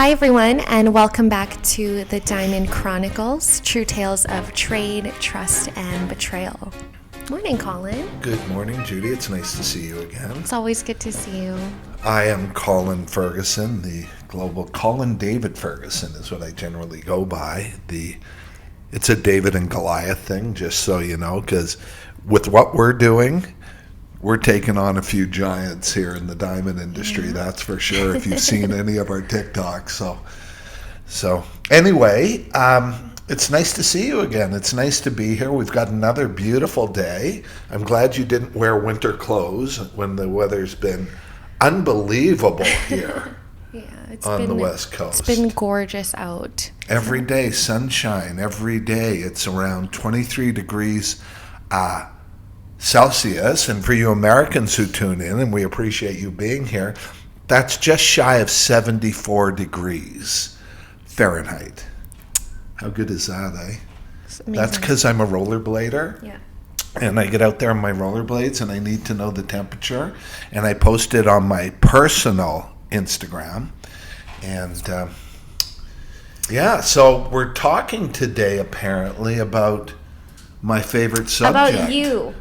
Hi, everyone, and welcome back to the Diamond Chronicles, true tales of trade, trust, and betrayal. Morning, Colin. Good morning, Judy. It's nice to see you again. It's always good to see you. I am Colin Ferguson, the global Colin David Ferguson is what I generally go by. It's a David and Goliath thing, just so you know, because with what we're doing, we're taking on a few giants here in the diamond industry, that's for sure, if you've seen any of our TikToks. So anyway, it's nice to see you again. It's nice to be here. We've got another beautiful day. I'm glad you didn't wear winter clothes when the weather's been unbelievable here on the West Coast. It's been gorgeous out. Every day, sunshine. Every day, it's around 23 degrees Celsius, and for you Americans who tune in, and we appreciate you being here, that's just shy of 74 degrees Fahrenheit. How good is that, eh? That's because I'm a rollerblader. Yeah. And I get out there on my rollerblades and I need to know the temperature, and I post it on my personal Instagram. And so we're talking today apparently about my favorite subject. About you.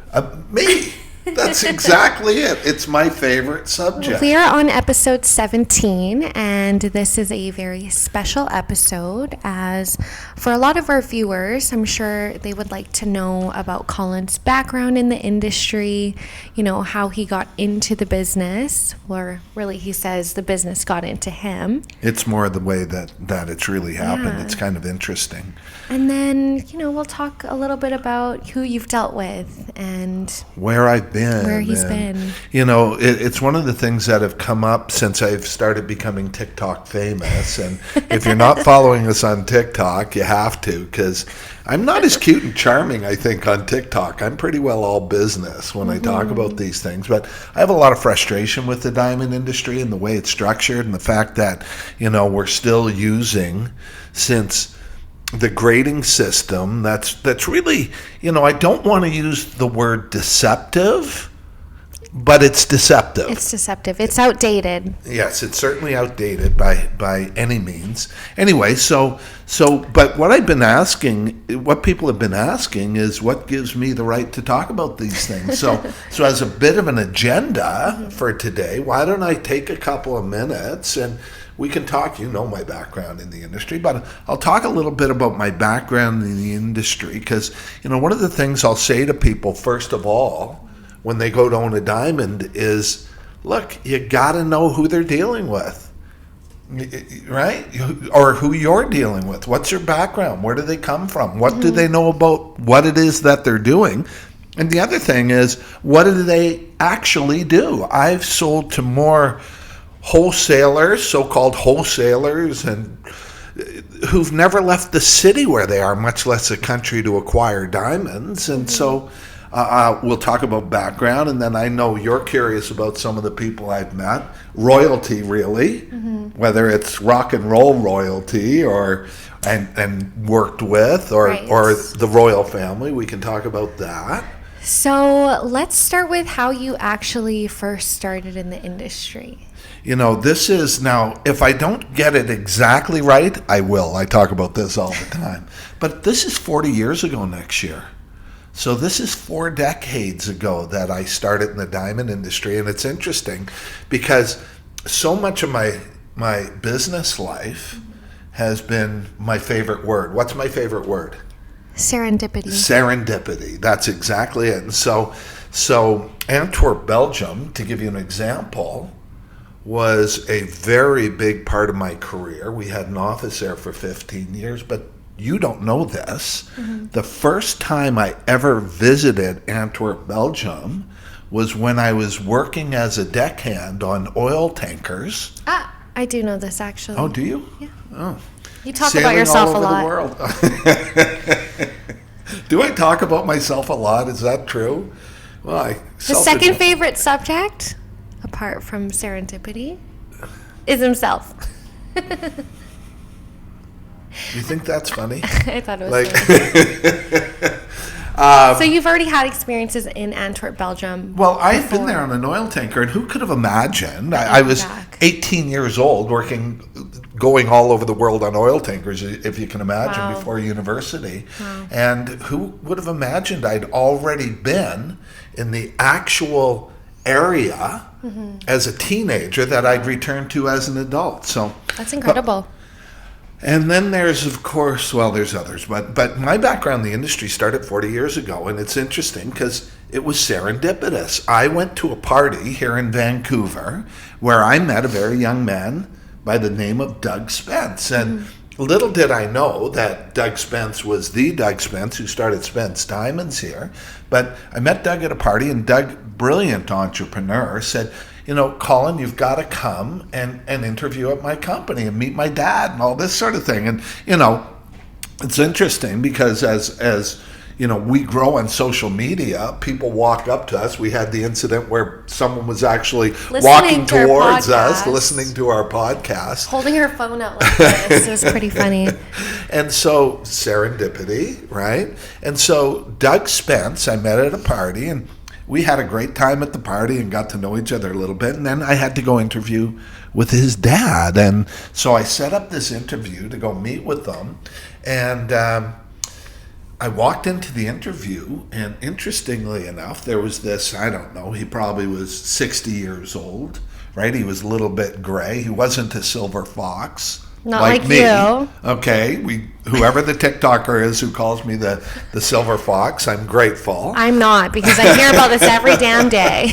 Me. That's exactly it. It's my favorite subject. We are on episode 17, and this is a very special episode, as for a lot of our viewers, I'm sure they would like to know about Colin's background in the industry, you know, how he got into the business, or really he says the business got into him. It's more the way that it's really happened. Yeah. It's kind of interesting. And then, you know, we'll talk a little bit about who you've dealt with and where I've been. Where he's been. You know, it's one of the things that have come up since I've started becoming TikTok famous. And if you're not following us on TikTok, you have to, because I'm not as cute and charming, I think, on TikTok. I'm pretty well all business when I talk about these things. But I have a lot of frustration with the diamond industry and the way it's structured, and the fact that, you know, we're still using, since the grading system that's really, you know, I don't want to use the word deceptive, but it's deceptive. It's deceptive. It's outdated. Yes, it's certainly outdated by any means. Anyway, so but what I've been asking, what people have been asking, is what gives me the right to talk about these things. So as a bit of an agenda for today, why don't I take a couple of minutes and we can talk. You know my background in the industry, but I'll talk a little bit about my background in the industry, because, you know, one of the things I'll say to people, first of all, when they go to own a diamond is, look, you got to know who they're dealing with, right? Or who you're dealing with. What's your background? Where do they come from? What do they know about what it is that they're doing? And the other thing is, what do they actually do? I've sold to more wholesalers, so-called wholesalers, and who've never left the city where they are, much less the country, to acquire diamonds. And so we'll talk about background, and then I know you're curious about some of the people I've met, royalty really, whether it's rock and roll royalty and worked with, or the royal family. We can talk about that. So let's start with how you actually first started in the industry. You know, this is, now, if I don't get it exactly right, I will. I talk about this all the time. But this is 40 years ago next year. So this is 4 decades ago that I started in the diamond industry. And it's interesting because so much of my business life has been my favorite word. What's my favorite word? Serendipity. Serendipity. That's exactly it. And so Antwerp, Belgium, to give you an example, was a very big part of my career. We had an office there for 15 years, but you don't know this. The first time I ever visited Antwerp, Belgium was when I was working as a deckhand on oil tankers. I do know this, actually. Oh, do you? Yeah. Oh. You talk about yourself a lot. Sailing all over the world. Do I talk about myself a lot? Is that true? Well, the second favorite subject, apart from serendipity, is himself. You think that's funny? I thought it was funny. So you've already had experiences in Antwerp, Belgium. Well, I've been there on an oil tanker, and who could have imagined? I was 18 years old, working going all over the world on oil tankers, if you can imagine, Wow. before university. Wow. And who would have imagined I'd already been in the actual area as a teenager that I'd returned to as an adult. So That's incredible. and then there's, of course, well, there's others, but my background in the industry started 40 years ago, and it's interesting because it was serendipitous. I went to a party here in Vancouver where I met a very young man by the name of Doug Spence, and little did I know that Doug Spence was the Doug Spence who started Spence Diamonds here. But I met Doug at a party, and Doug, brilliant entrepreneur, said, you know, Colin, you've got to come and interview at my company and meet my dad and all this sort of thing. And, you know, it's interesting because as you know, we grow on social media, people walk up to us. We had the incident where someone was actually walking to our towards us, podcast. listening to our podcast. Holding her phone out like this is pretty funny. And so serendipity, right? And so Doug Spence, I met at a party, and we had a great time at the party and got to know each other a little bit. And then I had to go interview with his dad. And so I set up this interview to go meet with them. And I walked into the interview, and interestingly enough, there was this, I don't know, he probably was 60 years old, right? He was a little bit gray. He wasn't a silver fox. Not like me. you. Okay, whoever the TikToker is who calls me the silver fox, I'm grateful. I'm not, because I hear about this every damn day.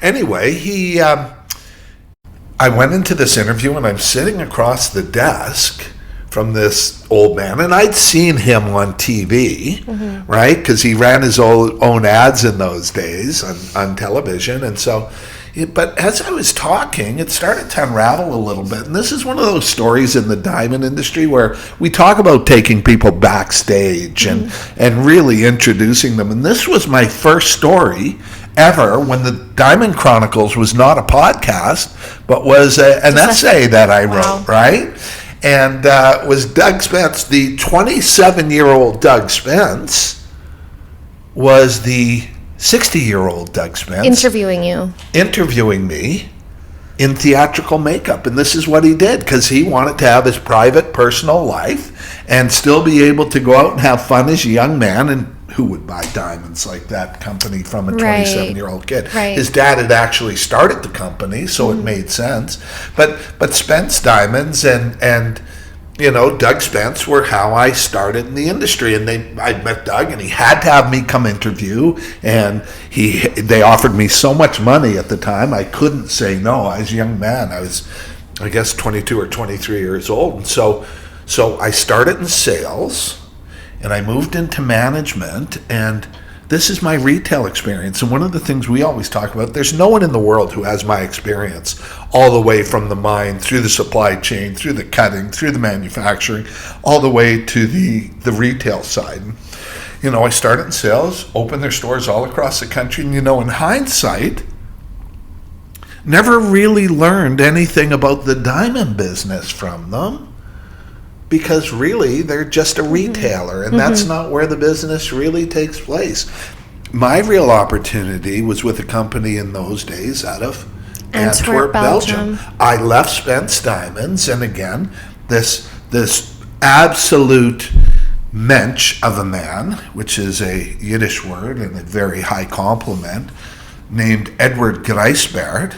Anyway, I went into this interview, and I'm sitting across the desk from this old man, and I'd seen him on TV, right? Because he ran his own ads in those days on television, and so. But as I was talking, it started to unravel a little bit. And this is one of those stories in the diamond industry where we talk about taking people backstage and really introducing them. And this was my first story ever when the Diamond Chronicles was not a podcast, but was an essay that I wrote, right? And was Doug Spence, the 27-year-old Doug Spence, was the 60-year-old Doug Spence interviewing me in theatrical makeup. And this is what he did, because he wanted to have his private, personal life and still be able to go out and have fun as a young man. And who would buy diamonds like that company from a 27-year-old kid? Right. His dad had actually started the company, so it made sense. But Spence Diamonds and you know, Doug Spence were how I started in the industry. And I met Doug, and he had to have me come interview, and they offered me so much money at the time, I couldn't say no. I was a young man. I was, I guess, 22 or 23 years old. And so I started in sales, and I moved into management, and this is my retail experience. And one of the things we always talk about, there's no one in the world who has my experience all the way from the mine, through the supply chain, through the cutting, through the manufacturing, all the way to the retail side. And, you know, I started in sales, opened their stores all across the country, and, you know, in hindsight, never really learned anything about the diamond business from them. Because really, they're just a retailer, and that's not where the business really takes place. My real opportunity was with a company in those days out of Antwerp, Belgium. I left Spence Diamonds, and again, this absolute mensch of a man, which is a Yiddish word and a very high compliment, named Edward Grijsbert,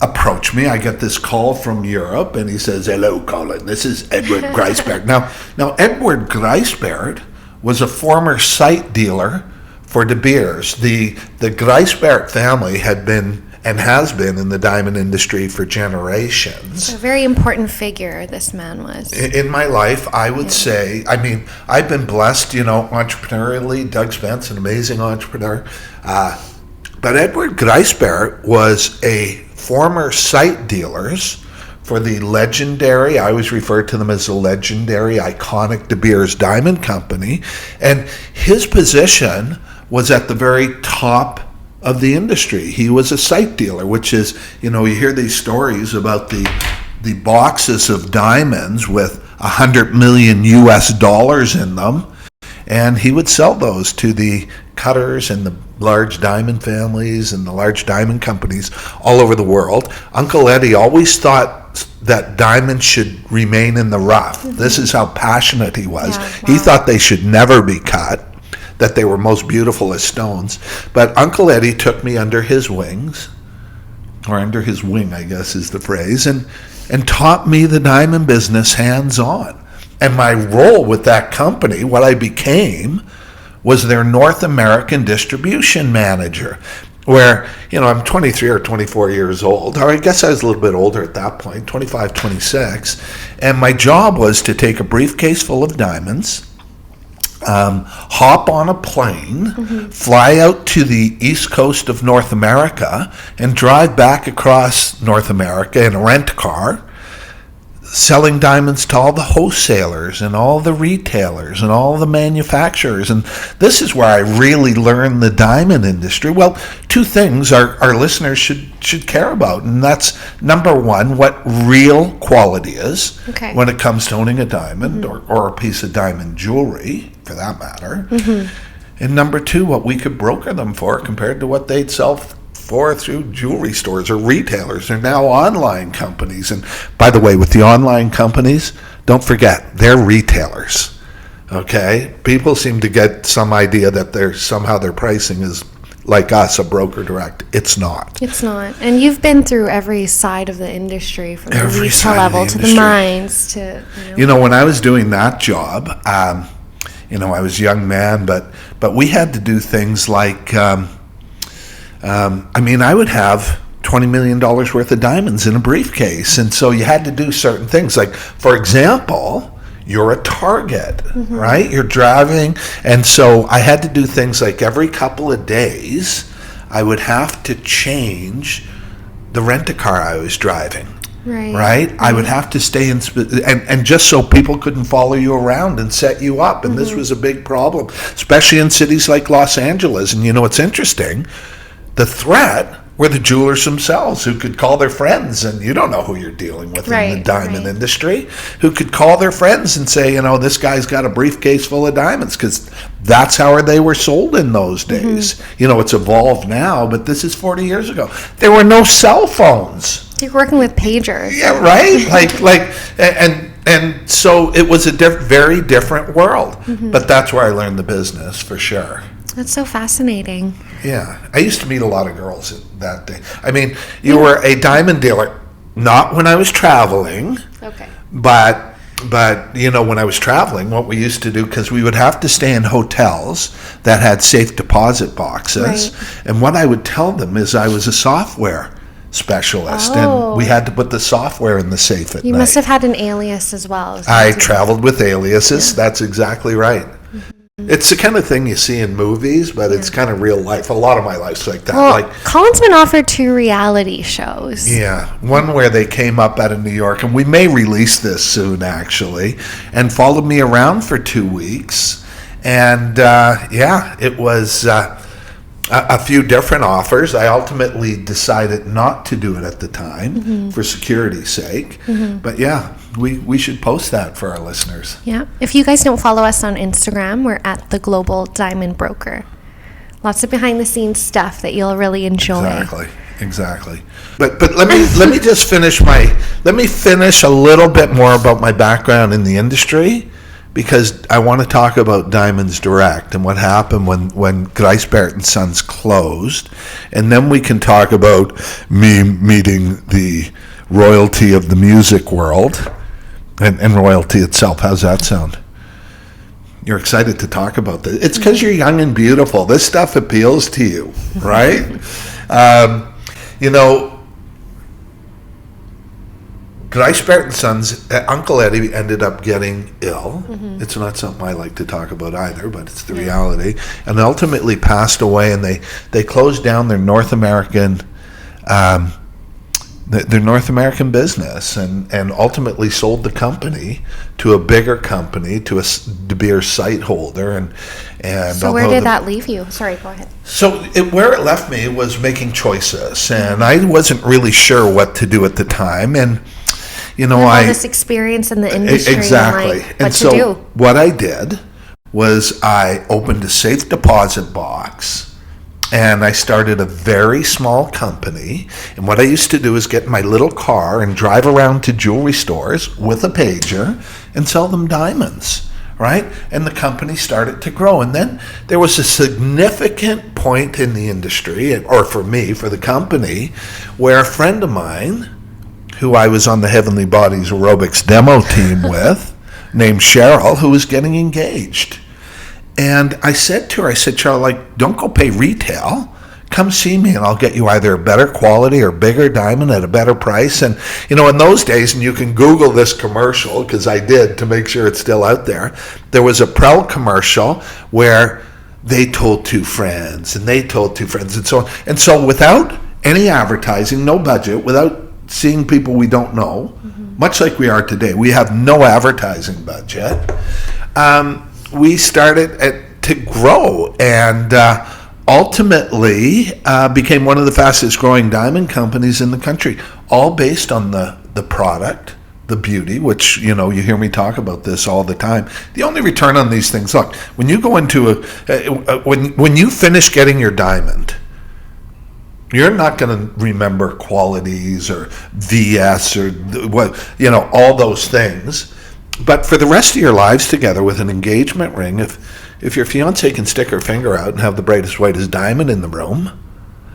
approach me. I get this call from Europe, and he says, "Hello, Colin. This is Edward Grijsbert." Now, Edward Grijsbert was a former site dealer for De Beers. The Grijsbert family had been and has been in the diamond industry for generations. A very important figure this man was. In my life, I would say, I mean, I've been blessed, you know, entrepreneurially. Doug Spence, an amazing entrepreneur. But Edward Grijsbert was a former site dealers for the legendary, I always refer to them as the legendary, iconic De Beers Diamond Company. And his position was at the very top of the industry. He was a site dealer, which is, you know, you hear these stories about the boxes of diamonds with $100 million US in them. And he would sell those to the cutters and the large diamond families and the large diamond companies all over the world. Uncle Eddie always thought that diamonds should remain in the rough. This is how passionate he was. Yeah, wow. He thought they should never be cut, that they were most beautiful as stones. But Uncle Eddie took me under his wings, or under his wing, I guess is the phrase, and taught me the diamond business hands-on. And my role with that company, what I became, was their North American distribution manager, where, I'm 23 or 24 years old, or I guess I was a little bit older at that point, 25, 26, and my job was to take a briefcase full of diamonds, hop on a plane, fly out to the east coast of North America, and drive back across North America in a rent-a-car, selling diamonds to all the wholesalers and all the retailers and all the manufacturers. And this is where I really learned the diamond industry. Well, two things our listeners should care about, and that's, number one, what real quality is when it comes to owning a diamond or a piece of diamond jewelry, for that matter. And number two, what we could broker them for compared to what they'd sell for through jewelry stores or retailers. They're now online companies. And by the way, with the online companies, don't forget, they're retailers. Okay? People seem to get some idea that somehow their pricing is like us, a broker direct. It's not. It's not. And you've been through every side of the industry, from the retail level to the mines to, when I was doing that job, I was a young man, but we had to do things like, I would have $20 million worth of diamonds in a briefcase. And so you had to do certain things. Like, for example, you're a target, right? You're driving. And so I had to do things like every couple of days, I would have to change the rent-a-car I was driving. Right? I would have to stay in, and just so people couldn't follow you around and set you up. And this was a big problem, especially in cities like Los Angeles. And it's interesting. The threat were the jewelers themselves, who could call their friends, and you don't know who you're dealing with in the diamond industry, who could call their friends and say, this guy's got a briefcase full of diamonds, because that's how they were sold in those days. It's evolved now, but this is 40 years ago. There were no cell phones. You're working with pagers. Yeah, right? And so it was a very different world. But that's where I learned the business, for sure. That's so fascinating. Yeah. I used to meet a lot of girls that day. You were a diamond dealer, not when I was traveling. Okay. But when I was traveling, what we used to do, because we would have to stay in hotels that had safe deposit boxes. Right. And what I would tell them is I was a software specialist, and we had to put the software in the safe at night. You must have had an alias as well. I traveled with aliases. Yeah. That's exactly right. It's the kind of thing you see in movies, but it's kind of real life. A lot of my life's like that. Well, Colin's been offered 2 reality shows. Yeah, one where they came up out of New York, and we may release this soon, actually, and followed me around for 2 weeks. And, it was a few different offers. I ultimately decided not to do it at the time for security's sake. But, we should post that for our listeners. Yeah. If you guys don't follow us on Instagram, we're at The Global Diamond Broker. Lots of behind-the-scenes stuff that you'll really enjoy. Exactly. But let me just finish a little bit more about my background in the industry, because I want to talk about Diamonds Direct and what happened when Grijs Baert & Sons closed, and then we can talk about me meeting the royalty of the music world. And royalty itself. How's that sound? You're excited to talk about this. It's because you're young and beautiful. This stuff appeals to you, right? Grijs Baert & Sons, Uncle Eddie ended up getting ill. It's not something I like to talk about either, but it's the reality. And ultimately passed away, and they closed down their North American business, and ultimately sold the company to a bigger company, to a De Beers site holder. And so where did that leave you? Sorry, go ahead. So where it left me was making choices, and I wasn't really sure what to do at the time. And all this experience in the industry, exactly. and what to do. What I did was I opened a safe deposit box. And I started a very small company. And what I used to do is get in my little car and drive around to jewelry stores with a pager and sell them diamonds, right? And the company started to grow. And then there was a significant point in the industry, or for me, for the company, where a friend of mine, who I was on the Heavenly Bodies aerobics demo team with, named Cheryl, who was getting engaged. And I said to her, Cheryl, like, don't go pay retail. Come see me and I'll get you either a better quality or bigger diamond at a better price. And, in those days, and you can Google this commercial, because I did to make sure it's still out there was a Prel commercial where they told two friends and they told two friends and so on. And so without any advertising, no budget, without seeing people we don't know, much like we are today, we have no advertising budget. We started to grow and ultimately became one of the fastest growing diamond companies in the country, all based on the product, the beauty, which, you hear me talk about this all the time. The only return on these things, look, when you go into when you finish getting your diamond, you're not going to remember qualities or VS or all those things. But for the rest of your lives together with an engagement ring, if your fiance can stick her finger out and have the brightest whitest diamond in the room,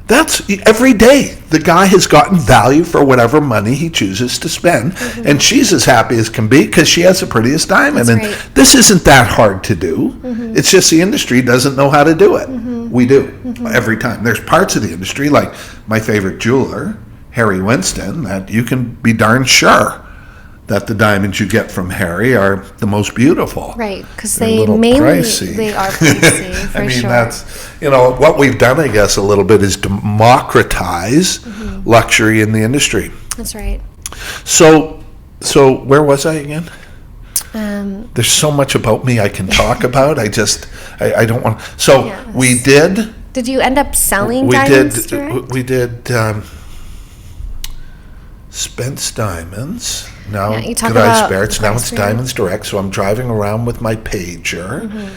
that's every day. The guy has gotten value for whatever money he chooses to spend, and she's as happy as can be because she has the prettiest diamond. That's and right. This isn't that hard to do. It's just the industry doesn't know how to do it. We do every time. There's parts of the industry, like my favorite jeweler, Harry Winston, that you can be darn sure that the diamonds you get from Harry are the most beautiful. Right, because They're a they little mainly pricey. they are pricey for I mean, sure. that's what we've done, I guess, a little bit is democratize luxury in the industry. That's right. So where was I again? There's so much about me I can talk about. I don't want. So Yes. we did. Did you end up selling We diamonds did. direct? We did. Spence Diamonds. Now, Yeah, you talk Godi's about Barrett's. Now it's price range. Diamonds Direct. So I'm driving around with my pager.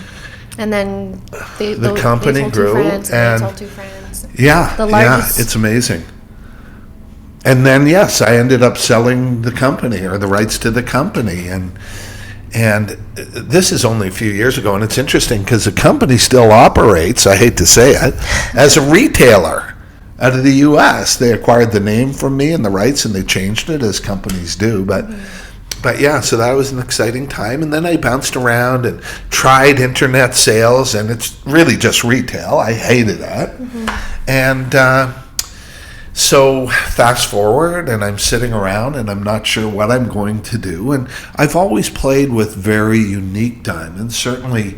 And then The company they told grew, two friends, and and- they told two friends. Yeah, The largest- it's amazing. And then yes, I ended up selling the company or the rights to the company, and this is only a few years ago, and it's interesting because the company still operates. I hate to say it, as a retailer out of the U.S. They acquired the name from me and the rights, and they changed it as companies do, But yeah, so that was an exciting time. And then I bounced around and tried internet sales, and it's really just retail. I hated it. And so fast forward, and I'm sitting around, and I'm not sure what I'm going to do. And I've always played with very unique diamonds. Certainly,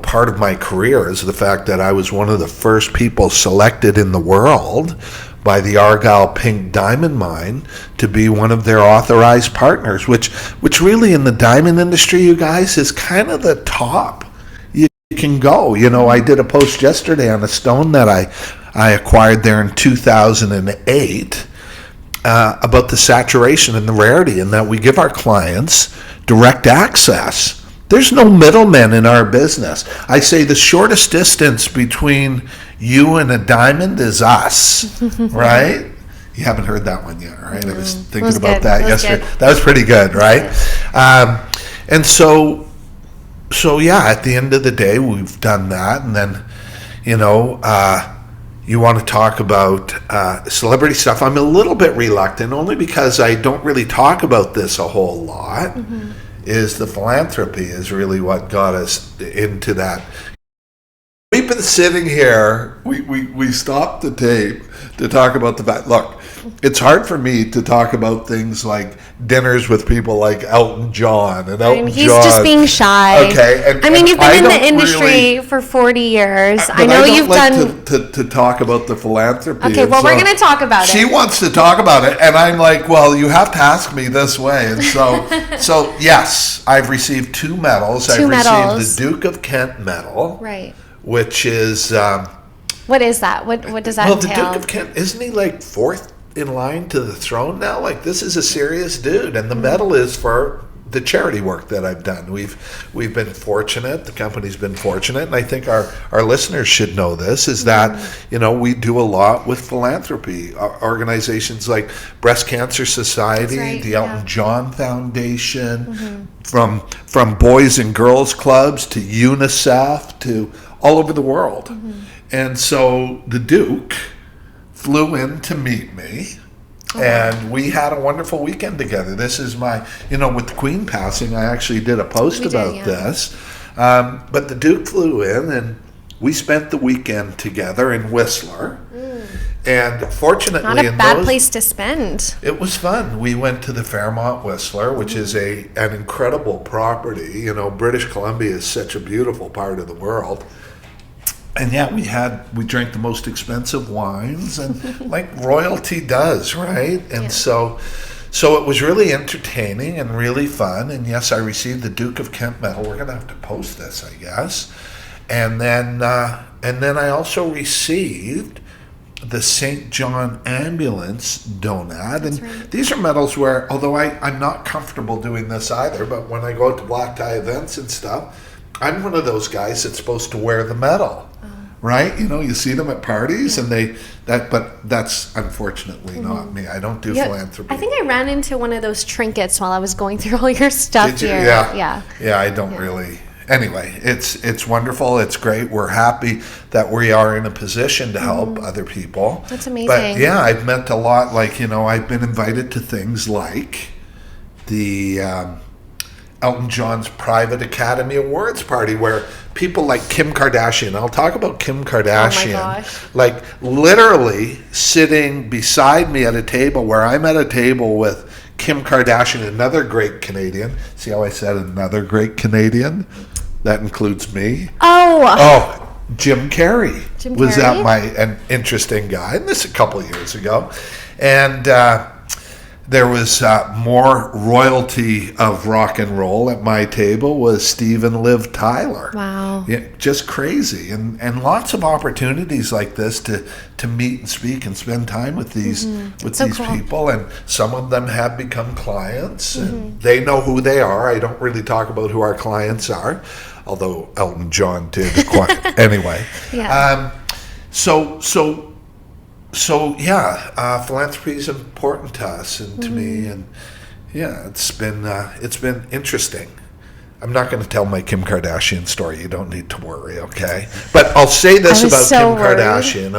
part of my career is the fact that I was one of the first people selected in the world by the Argyle Pink Diamond Mine to be one of their authorized partners, which really in the diamond industry, you guys, is kind of the top you can go. I did a post yesterday on a stone that I acquired there in 2008 about the saturation and the rarity, and that we give our clients direct access. There's no middlemen in our business. I say the shortest distance between you and a diamond is us, right? You haven't heard that one yet, right? I was thinking was about good. that That was yesterday. good. That was pretty good, right? And so yeah, at the end of the day, we've done that, and then, you want to talk about celebrity stuff. I'm a little bit reluctant, only because I don't really talk about this a whole lot. Is the philanthropy is really what got us into that. We've been sitting here, we stopped the tape to talk about the fact, look, it's hard for me to talk about things like dinners with people like Elton John and Elton He's John. just being shy. Okay. And you've I been in the don't industry really- for 40 years. But I know don't you've like done. to talk about the philanthropy. Okay, and well, we're so going to talk about She it. wants to talk about it, and I'm like, well, you have to ask me this way. And so yes, I've received 2 medals. Two I've medals. received the Duke of Kent medal, Right. which is What is that? What does that well, the entail? Duke of Kent, isn't he like 4th in line to the throne now? Like, this is a serious dude, and the medal is for the charity work that I've done. We've been fortunate. The company's been fortunate, and I think our listeners should know this, is that, we do a lot with philanthropy. Organizations like Breast Cancer Society, That's right, the Elton John Foundation, from Boys and Girls Clubs to UNICEF to all over the world. And so the Duke flew in to meet me. And we had a wonderful weekend together. This is my, with the Queen passing, I actually did a post about this. But the Duke flew in, and we spent the weekend together in Whistler. And fortunately, not a bad place to spend. It was fun. We went to the Fairmont Whistler, which is an incredible property. British Columbia is such a beautiful part of the world. And we drank the most expensive wines, and like royalty does, right? And so it was really entertaining and really fun. And yes, I received the Duke of Kent Medal. We're gonna have to post this, I guess. And then I also received the St. John Ambulance Donut. And these are medals where, although I'm not comfortable doing this either, but when I go out to black tie events and stuff, I'm one of those guys that's supposed to wear the medal. Right? You see them at parties, and but that's unfortunately not me. I don't do philanthropy. I think I ran into one of those trinkets while I was going through all your stuff. Did you? here. Yeah, I don't really. Anyway, it's wonderful. It's great. We're happy that we are in a position to help other people. That's amazing. But I've meant a lot. Like, I've been invited to things like the Elton John's Private Academy Awards party, where people like Kim Kardashian, I'll talk about Kim Kardashian, oh my gosh, like literally sitting beside me at a table, where I'm at a table with Kim Kardashian, another great Canadian. See how I said another great Canadian? That includes me. Oh, Jim Carrey Jim was Carrey? an interesting guy. And this a couple of years ago. And there was more royalty of rock and roll at my table was Steve and Liv Tyler. Wow. Yeah, just crazy. And lots of opportunities like this to meet and speak and spend time with these Cool. people. And some of them have become clients, and they know who they are. I don't really talk about who our clients are, although Elton John did. Anyway. Yeah. Philanthropy is important to us and to me, and it's been interesting. I'm not going to tell my Kim Kardashian story. You don't need to worry, okay? But I'll say this about Kim Kardashian.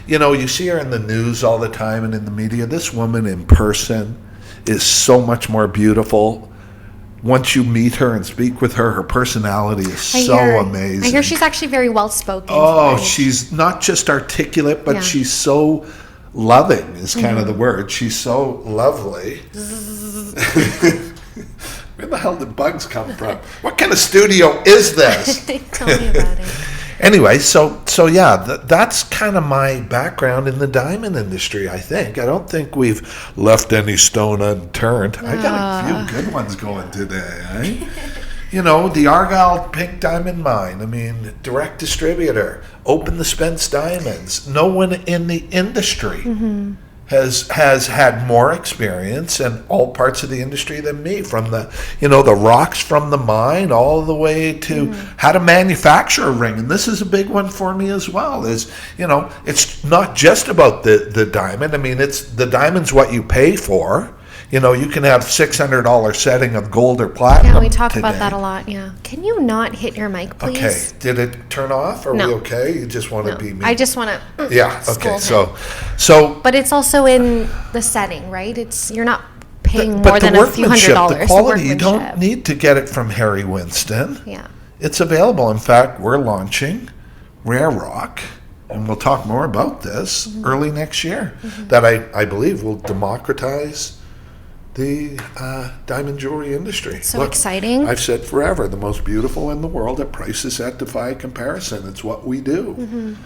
You see her in the news all the time and in the media. This woman in person is so much more beautiful. Once you meet her and speak with her, her personality is amazing. I hear she's actually very well spoken. Oh, she's not just articulate, but she's so loving is kind of the word. She's so lovely. Where the hell did bugs come from? What kind of studio is this? Tell me about it. Anyway, that's kind of my background in the diamond industry, I think. I don't think we've left any stone unturned. I got a few good ones going today, eh? The Argyle Pink Diamond Mine, direct distributor, Open the Spence Diamonds. No one in the industry has had more experience in all parts of the industry than me, from the rocks from the mine all the way to how to manufacture a ring. And this is a big one for me as well, it's not just about the diamond. It's the diamond's what you pay for. You can have $600 setting of gold or platinum. Yeah, we talk today. about that a lot. Yeah. Can you not hit your mic, please? Okay. Did it turn off? Are No. we okay? You just want to No. be me? I just want to. Yeah. Okay. So. But it's also in the setting, right? You're not paying But more than a few $100. The quality, you don't workmanship. need to get it from Harry Winston. Yeah. It's available. In fact, we're launching Rare Rock, and we'll talk more about this early next year, that I believe will democratize the diamond jewelry industry. So exciting. I've said forever, the most beautiful in the world at prices that defy comparison. It's what we do.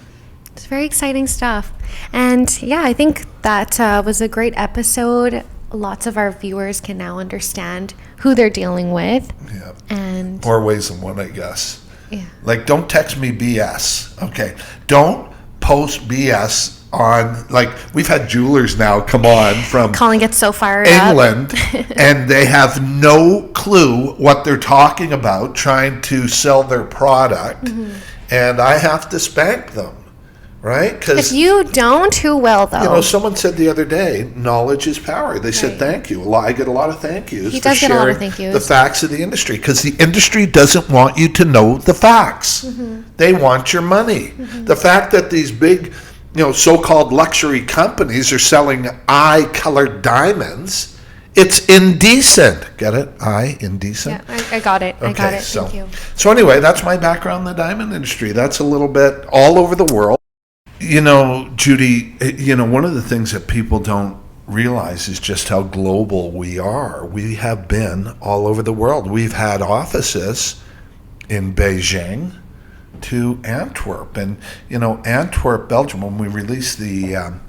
It's very exciting stuff. And I think that was a great episode. Lots of our viewers can now understand who they're dealing with. Yeah. And More ways than one, I guess. yeah. Like, don't text me BS. Okay. Don't post BS on, like, we've had jewelers now come on from Colin gets so fired up. England, and they have no clue what they're talking about trying to sell their product, and I have to spank them, right? If Because you don't, who will, though? you know, someone said the other day, knowledge is power. They said Right. thank you. I get a lot of thank yous He for does get a lot of sharing thank yous. the facts of the industry, because the industry doesn't want you to know the facts. They want your money. The fact that these big, so-called luxury companies are selling eye-colored diamonds, it's indecent. Get it? Indecent? Yeah, I got it. I got it. So, Thank you. so anyway, that's my background in the diamond industry. That's a little bit all over the world. Judy, one of the things that people don't realize is just how global we are. We have been all over the world. We've had offices in Beijing to Antwerp. And, Antwerp, Belgium, when we release the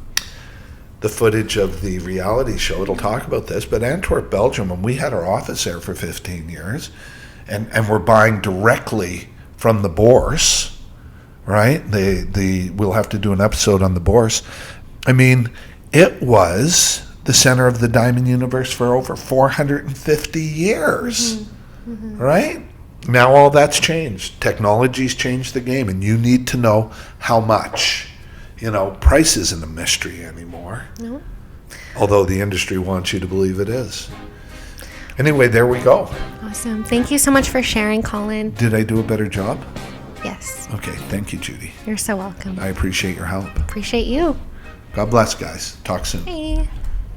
footage of the reality show, it'll talk about this, but Antwerp, Belgium, and we had our office there for 15 years, and we're buying directly from the Bourse, right? We'll have to do an episode on the Bourse. I mean, it was the center of the diamond universe for over 450 years, right? Now all that's changed. Technology's changed the game, and you need to know how much. Price isn't a mystery anymore. No. Although the industry wants you to believe it is. Anyway, there we go. Awesome. Thank you so much for sharing, Colin. Did I do a better job? Yes. Okay, thank you, Judy. You're so welcome. I appreciate your help. Appreciate you. God bless, guys. Talk soon. Bye.